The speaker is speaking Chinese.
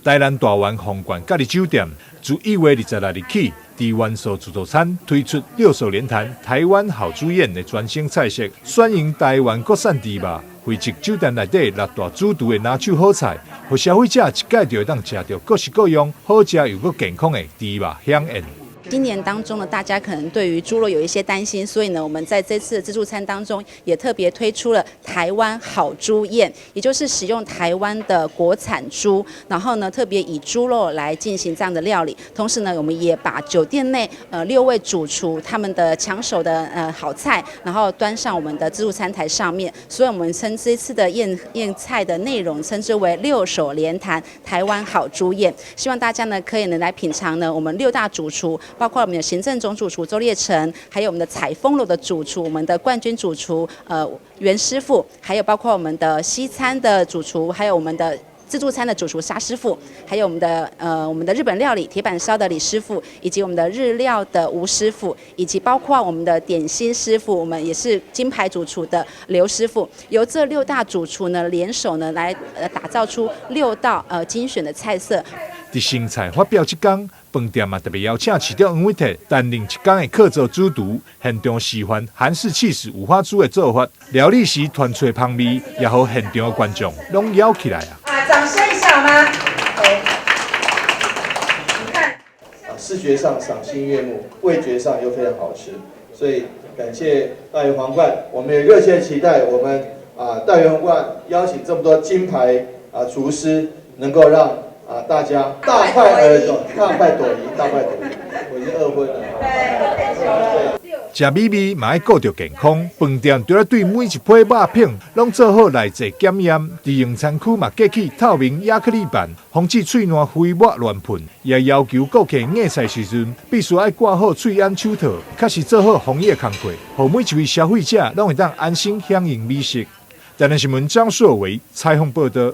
台南大湾皇冠假日酒店自1月26日起，在元素自助餐推出6手连弹台湾好猪宴的全新菜色，选用台湾国产猪肉，汇集酒店内底6大主厨的拿手好菜，让消费者一届就会当吃到各式各样好食又够健康的猪肉香宴。今年当中呢，大家可能对于猪肉有一些担心，所以呢，我们在这次的自助餐当中也特别推出了台湾好猪宴，也就是使用台湾的国产猪，然后呢，特别以猪肉来进行这样的料理。同时呢，我们也把酒店内6位主厨他们的抢手的好菜，然后端上我们的自助餐台上面，所以我们称这次的宴菜的内容称之为6手连弹台湾好猪宴，希望大家呢可以来品尝呢我们6大主厨。包括我们的行政总主厨周烈成，还有我们的采风楼的主厨，我们的冠军主厨袁师傅，还有包括我们的西餐的主厨，还有我们的自助餐的主厨沙师傅，还有我们的日本料理铁板烧的李师傅，以及我们的日料的吴师傅，以及包括我们的点心师傅，我们也是金牌主厨的刘师傅，由这6大主厨呢联手呢来打造出6道精选的菜色。在新菜发表这天，饭店特别邀请市长黄伟哲担任一天的客座主厨，现场示范韩式起司五花猪的做法。料理时团出香味，也好现场的观众拢摇起来啊！掌声一下吗？你看，视觉上赏心悦目，味觉上又非常好吃，所以感谢大元皇冠，我们也热切期待我们大元皇冠邀请这么多金牌厨师，能够让大家大快朵颐，我已经饿昏了。食美味嘛要顾着健康，饭店除了对每一批肉品拢做好内质检验，在用餐区嘛架起透明亚克力板，防止喙烂飞沫乱喷。也要求顾客用菜时阵必须要挂好喙安手套，确实做好防疫工作，让每一位消费者拢会当安心享用美食。台南新闻张硕维采访报道。